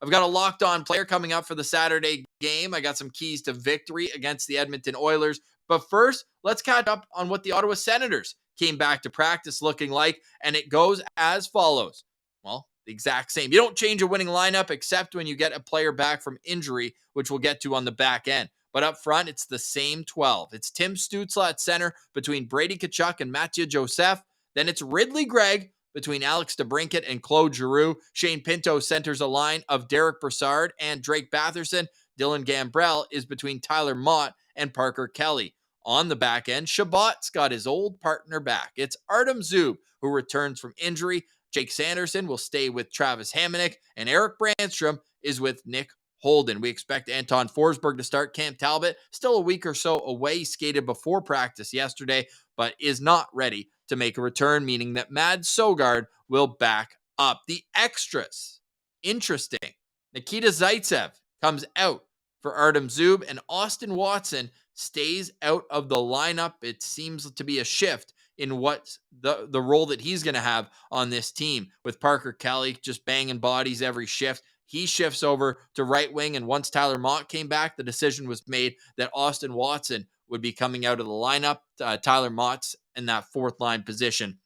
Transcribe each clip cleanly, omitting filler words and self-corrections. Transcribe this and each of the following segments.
I've got a locked on player coming up for the Saturday game. I got some keys to victory against the Edmonton Oilers. But first, let's catch up on what the Ottawa Senators came back to practice looking like. And it goes as follows. Well, the exact same. You don't change a winning lineup except when you get a player back from injury, which we'll get to on the back end. But up front, it's the same 12. It's Tim Stützle at center between Brady Tkachuk and Mathieu Joseph. Then it's Ridley Gregg between Alex DeBrincat and Claude Giroux. Shane Pinto centers a line of Derek Brassard and Drake Batherson. Dylan Gambrell is between Tyler Mott and Parker Kelly. On the back end, Shabbat's got his old partner back. It's Artem Zub, who returns from injury. Jake Sanderson will stay with Travis Hamonic, and Eric Brandstrom is with Nick Holden. We expect Anton Forsberg to start. Cam Talbot, still a week or so away, skated before practice yesterday, but is not ready to make a return, meaning that Mads Sogard will back up. The extras, interesting. Nikita Zaitsev comes out for Artem Zub, and Austin Watson stays out of the lineup. It seems to be a shift in what the role that he's going to have on this team, with Parker Kelly just banging bodies every shift. He shifts over to right wing, and once Tyler Mott came back, the decision was made that Austin Watson would be coming out of the lineup. Tyler Mott's in that fourth line position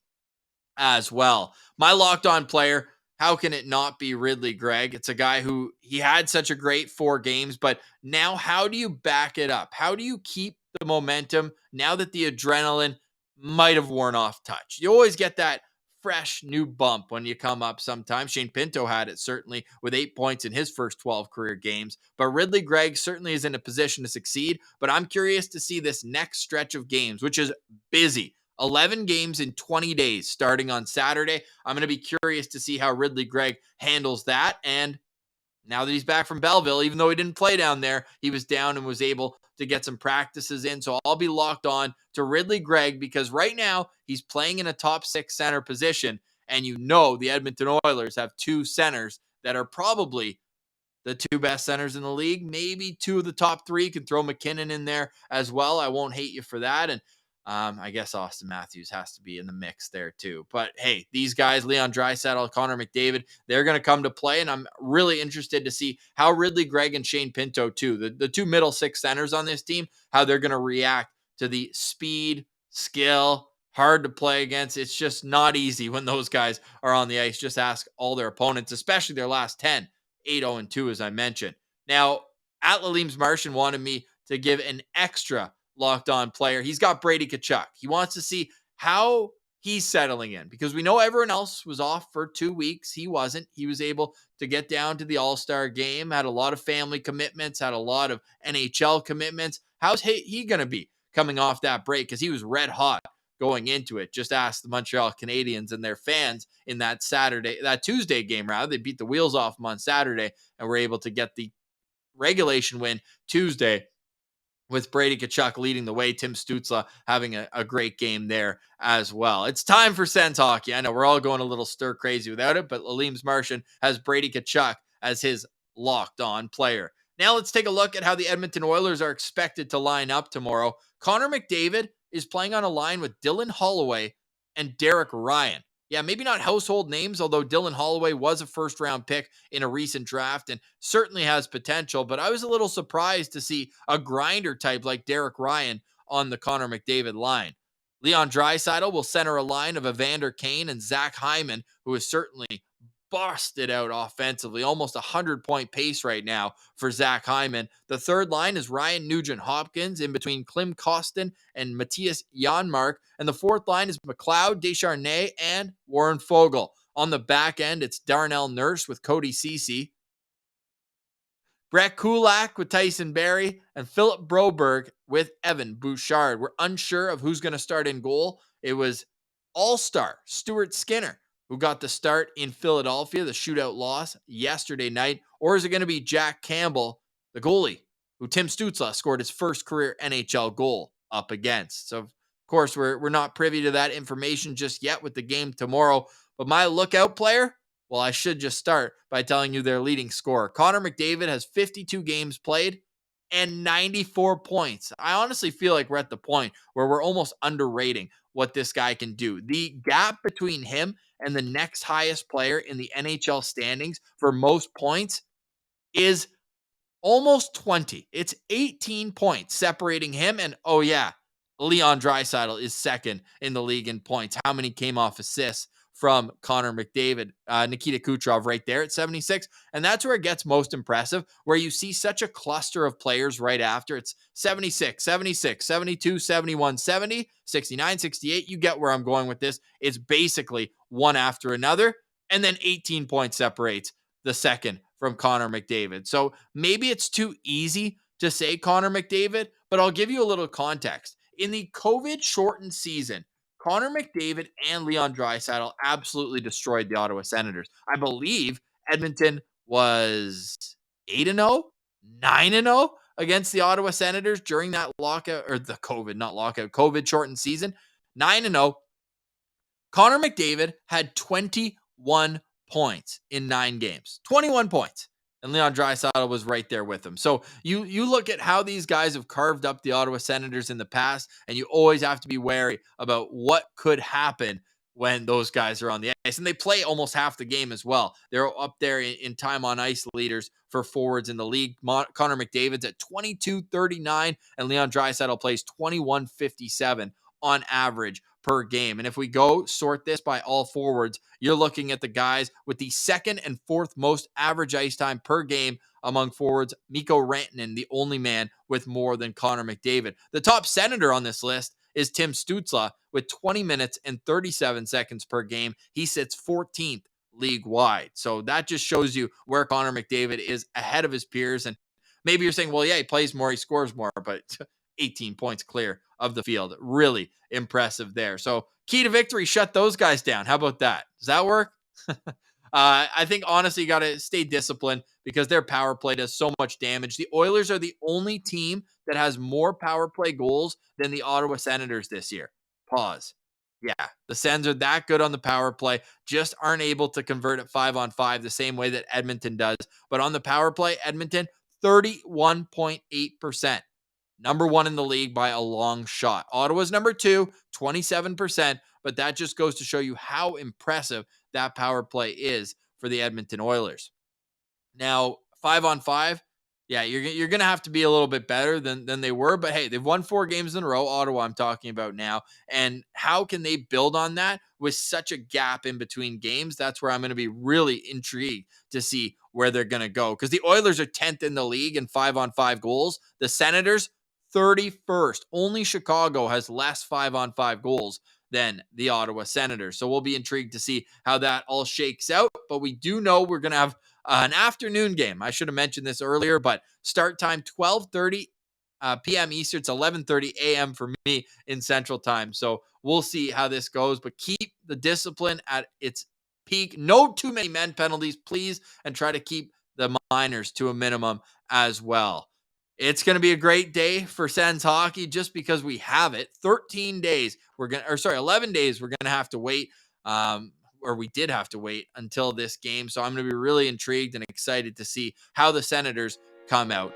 as well. My locked on player, how can it not be Ridley Gregg? It's a guy who he had such a great 4 games, but now how do you back it up? How do you keep the momentum now that the adrenaline might have worn off touch? You always get that fresh new bump when you come up sometimes. Shane Pinto had it certainly with 8 points in his first 12 career games, but Ridley Gregg certainly is in a position to succeed. But I'm curious to see this next stretch of games, which is busy. 11 games in 20 days starting on Saturday. I'm going to be curious to see how Ridley Gregg handles that. And now that he's back from Belleville, even though he didn't play down there, he was down and was able to get some practices in. So I'll be locked on to Ridley Gregg because right now he's playing in a top 6 center position. And you know the Edmonton Oilers have 2 centers that are probably the 2 best centers in the league. Maybe 2 of the top 3. You can throw McKinnon in there as well. I won't hate you for that. And I guess Austin Matthews has to be in the mix there too. But hey, these guys, Leon Draisaitl, Connor McDavid, they're going to come to play. And I'm really interested to see how Ridley Gregg and Shane Pinto too, the 2 middle 6 centers on this team, how they're going to react to the speed, skill, hard to play against. It's just not easy when those guys are on the ice. Just ask all their opponents, especially their last 10, 8-0-2, as I mentioned. Now, at Laleem's Martian wanted me to give an extra locked on player. He's got Brady Tkachuk. He wants to see how he's settling in because we know everyone else was off for 2 weeks. He wasn't. He was able to get down to the All-Star game, had a lot of family commitments, had a lot of NHL commitments. How's he going to be coming off that break? Because he was red hot going into it. Just ask the Montreal Canadiens and their fans in that Tuesday game, rather. They beat the wheels off them on Saturday and were able to get the regulation win Tuesday, with Brady Tkachuk leading the way, Tim Stützle having a great game there as well. It's time for Sens hockey. I know we're all going a little stir crazy without it, but Laleem's Martian has Brady Tkachuk as his locked on player. Now let's take a look at how the Edmonton Oilers are expected to line up tomorrow. Connor McDavid is playing on a line with Dylan Holloway and Derek Ryan. Yeah, maybe not household names, although Dylan Holloway was a first-round pick in a recent draft and certainly has potential. But I was a little surprised to see a grinder type like Derek Ryan on the Connor McDavid line. Leon Draisaitl will center a line of Evander Kane and Zach Hyman, who is certainly busted out offensively, almost 100-point pace right now for Zach Hyman. The third line is Ryan Nugent-Hopkins in between Klim Kostin and Matthias Janmark. And the fourth line is McLeod, Descharnay, and Warren Foegele. On the back end, it's Darnell Nurse with Cody Ceci, Brett Kulak with Tyson Barrie, and Philip Broberg with Evan Bouchard. We're unsure of who's going to start in goal. It was all-star Stuart Skinner who got the start in Philadelphia, the shootout loss yesterday night, or is it going to be Jack Campbell, the goalie, who Tim Stützle scored his first career NHL goal up against? So, of course, we're not privy to that information just yet with the game tomorrow, but my lookout player, well, I should just start by telling you their leading scorer. Connor McDavid has 52 games played and 94 points. I honestly feel like we're at the point where we're almost underrating what this guy can do. The gap between him and the next highest player in the NHL standings for most points is almost 20. It's 18 points separating him. And oh, yeah, Leon Draisaitl is second in the league in points. How many came off assists from Connor McDavid? Nikita Kucherov right there at 76. And that's where it gets most impressive, where you see such a cluster of players right after. It's 76, 76, 72, 71, 70, 69, 68. You get where I'm going with this. It's basically one after another. And then 18 points separates the second from Connor McDavid. So maybe it's too easy to say Connor McDavid, but I'll give you a little context. In the COVID shortened season, Connor McDavid and Leon Draisaitl absolutely destroyed the Ottawa Senators. I believe Edmonton was 8-0, 9-0 against the Ottawa Senators during that lockout, or the COVID shortened season. 9-0. Connor McDavid had 21 points in 9 games. 21 points. And Leon Draisaitl was right there with him. So you look at how these guys have carved up the Ottawa Senators in the past, and you always have to be wary about what could happen when those guys are on the ice. And they play almost half the game as well. They're up there in time on ice leaders for forwards in the league. Connor McDavid's at 22.39, and Leon Draisaitl plays 21.57 on average per game. And if we go sort this by all forwards, you're looking at the guys with the second and fourth most average ice time per game among forwards. Mikko Rantanen, the only man with more than Connor McDavid. The top Senator on this list is Tim Stützle with 20 minutes and 37 seconds per game. He sits 14th league-wide. So that just shows you where Connor McDavid is ahead of his peers. And maybe you're saying, well, yeah, he plays more, he scores more, but 18 points clear of the field. Really impressive there. So key to victory, shut those guys down. How about that? Does that work? I think honestly you got to stay disciplined because their power play does so much damage. The Oilers are the only team that has more power play goals than the Ottawa Senators this year. Pause. Yeah, the Sens are that good on the power play, just aren't able to convert at 5-on-5 the same way that Edmonton does. But on the power play, Edmonton, 31.8%. Number one in the league by a long shot. Ottawa's number 2, 27%, but that just goes to show you how impressive that power play is for the Edmonton Oilers. Now, 5-on-5, yeah, you're going to have to be a little bit better than they were, but hey, they've won 4 games in a row, Ottawa I'm talking about now, and how can they build on that with such a gap in between games? That's where I'm going to be really intrigued to see where they're going to go, because the Oilers are 10th in the league in 5-on-5 goals. The Senators, 31st. Only Chicago has less 5-on-5 goals than the Ottawa Senators. So we'll be intrigued to see how that all shakes out. But we do know we're going to have an afternoon game. I should have mentioned this earlier, but start time 12:30 p.m. Eastern. It's 11:30 a.m. for me in Central Time. So we'll see how this goes, but keep the discipline at its peak. No too many men penalties, please, and try to keep the minors to a minimum as well. It's going to be a great day for Sens hockey just because we have it. 11 days we're going to have to wait, or we did have to wait until this game. So I'm going to be really intrigued and excited to see how the Senators come out